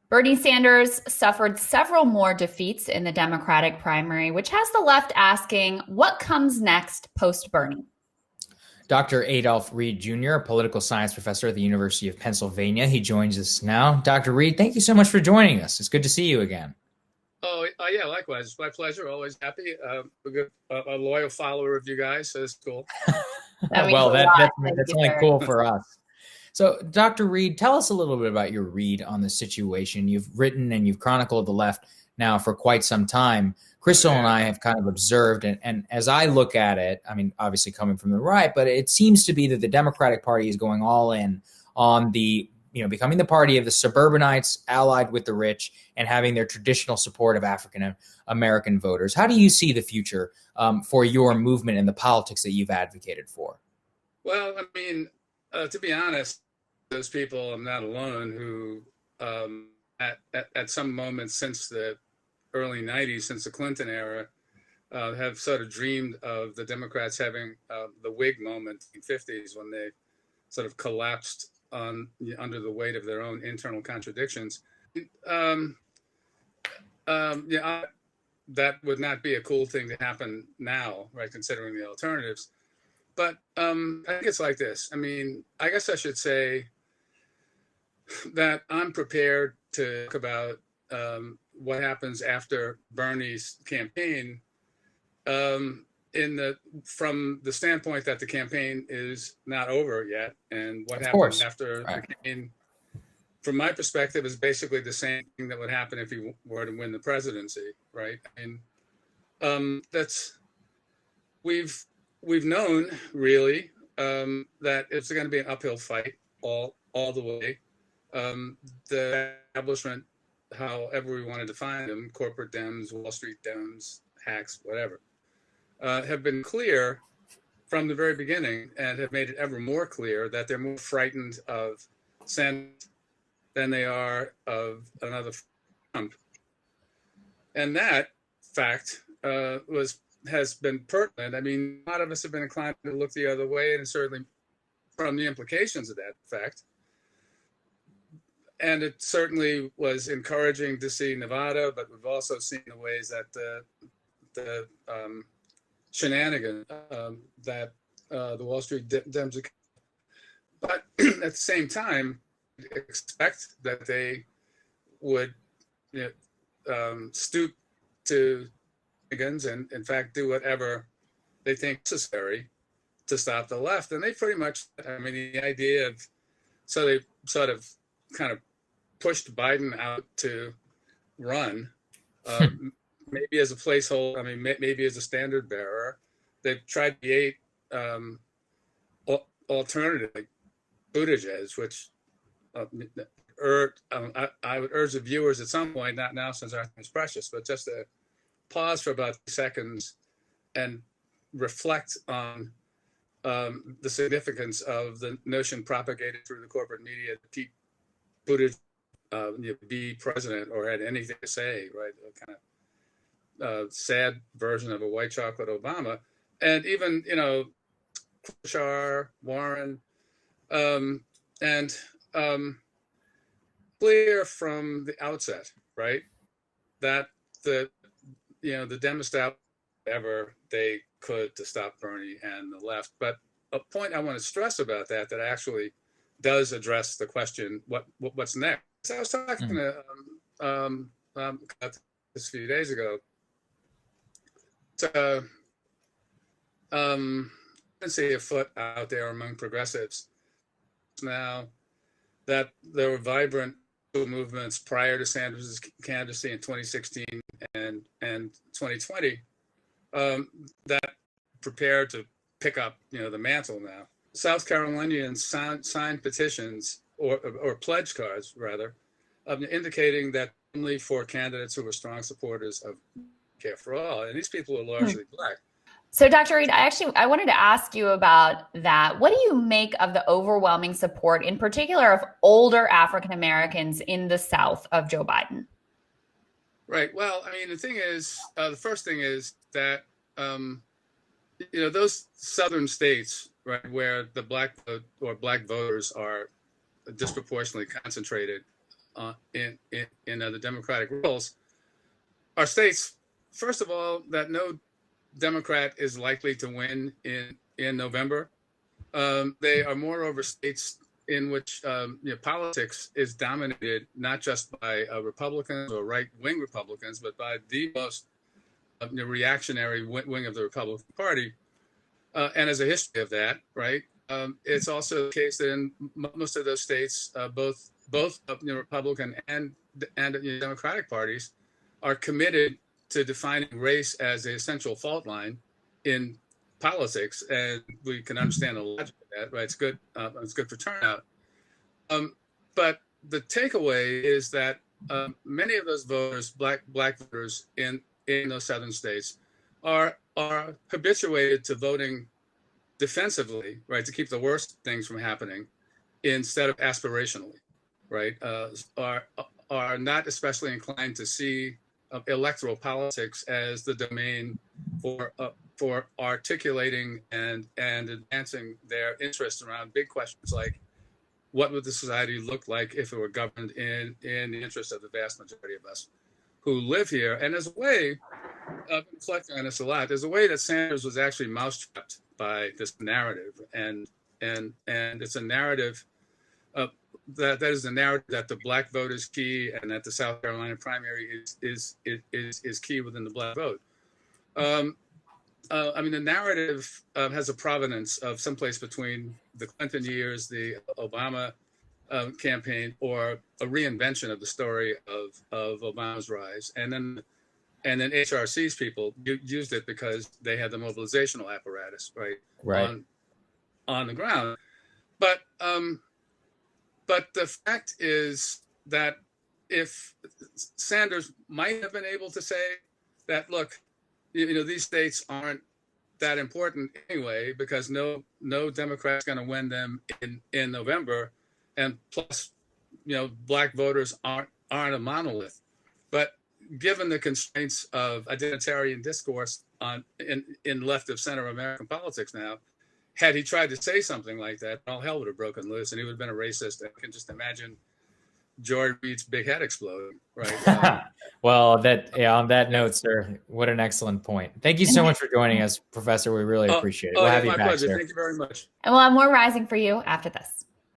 Bernie Sanders suffered several more defeats in the Democratic primary, which has the left asking what comes next post Bernie. Dr. Adolph Reed Jr., a political science professor at the University of Pennsylvania. He joins us now. Dr. Reed, thank you so much for joining us. It's good to see you again. Oh, yeah, likewise. It's my pleasure. Always happy. A loyal follower of you guys, so it's cool. Well, that's only cool for us. So, Dr. Reed, tell us a little bit about your read on the situation. You've written and you've chronicled the left now for quite some time. Crystal and I have kind of observed, and as I look at it, I mean, obviously coming from the right, but it seems to be that the Democratic Party is going all in on becoming the party of the suburbanites allied with the rich and having their traditional support of African American voters. How do you see the future for your movement and the politics that you've advocated for? Well, I mean, to be honest, those people, I'm not alone, who at some moments since the early 90s, since the Clinton era, have sort of dreamed of the Democrats having the Whig moment in the 50s when they sort of collapsed under the weight of their own internal contradictions. That would not be a cool thing to happen now, right, considering the alternatives. But I think it's like this. I mean, I guess I should say that I'm prepared to talk about what happens after Bernie's campaign from the standpoint that the campaign is not over yet, and what happens after the campaign, from my perspective, is basically the same thing that would happen if he were to win the presidency, right? And we've known really that it's going to be an uphill fight all the way. The establishment, however we want to define them, corporate Dems, Wall Street Dems, hacks, whatever, have been clear from the very beginning and have made it ever more clear that they're more frightened of Sanders than they are of another Trump. And that fact has been pertinent. I mean, a lot of us have been inclined to look the other way, and certainly from the implications of that fact. And it certainly was encouraging to see Nevada, but we've also seen the ways that the shenanigans that the Wall Street Dems, but at the same time, expect that they would stoop to shenanigans and, in fact, do whatever they think necessary to stop the left. And they pretty much, I mean, the idea of, so they sort of kind of pushed Biden out to run, maybe as a placeholder, I mean, maybe as a standard bearer. They've tried to create alternative, like Buttigieg, which I would urge the viewers at some point, not now since our time is precious, but just to pause for about 2 seconds and reflect on the significance of the notion propagated through the corporate media that Pete Buttigieg be president or had anything to say, right? A kind of sad version of a white chocolate Obama. And even, Klobuchar, Warren, and clear from the outset, right, that the Dem establishment ever they could to stop Bernie and the left. But a point I want to stress about that actually does address the question, what's next? So I was talking to this a few days ago. So I see a foot out there among progressives now that there were vibrant movements prior to Sanders' candidacy in 2016 and 2020 that prepared to pick up the mantle now. South Carolinians signed petitions or pledge cards rather, indicating that only for candidates who were strong supporters of Care for All, and these people are largely Black. So, Dr. Reed, I wanted to ask you about that. What do you make of the overwhelming support, in particular, of older African Americans in the South of Joe Biden? Right. Well, I mean, the first thing is that those southern states, right, where the Black vote or Black voters are disproportionately concentrated the Democratic rolls are states, first of all, that no Democrat is likely to win in November. They are moreover states in which politics is dominated not just by Republicans or right-wing Republicans, but by the most reactionary wing of the Republican Party. And as a history of that, right, it's also the case that in most of those states, both Republican and Democratic parties are committed to defining race as the essential fault line in politics, and we can understand the logic of that. Right, it's good for turnout. But the takeaway is that many of those voters, black voters in those southern states, are habituated to voting defensively, right, to keep the worst things from happening, instead of aspirationally, right, are not especially inclined to see electoral politics as the domain for articulating and advancing their interests around big questions like what would the society look like if it were governed in the interest of the vast majority of us who live here. And there's a way, I've been reflecting on this a lot, there's a way that Sanders was actually mousetrapped by this narrative, and it's a narrative that is the narrative that the black vote is key, and that the South Carolina primary is key within the black vote. I mean, the narrative has a provenance of someplace between the Clinton years, the Obama campaign, or a reinvention of the story of Obama's rise, and then HRC's people used it because they had the mobilizational apparatus right. on the ground. But the fact is that if Sanders might have been able to say that, look, these states aren't that important anyway, because no Democrat's going to win them in November, and plus, black voters aren't a monolith. But given the constraints of identitarian discourse in left of center American politics now, had he tried to say something like that, all hell would have broken loose, and he would have been a racist. I can just imagine Joy Reid's big head exploding, right? Well, on that note, sir, what an excellent point. Thank you so much for joining us, Professor. We really appreciate it. We'll have you back, pleasure. Sir. Thank you very much. And we'll have more rising for you after this.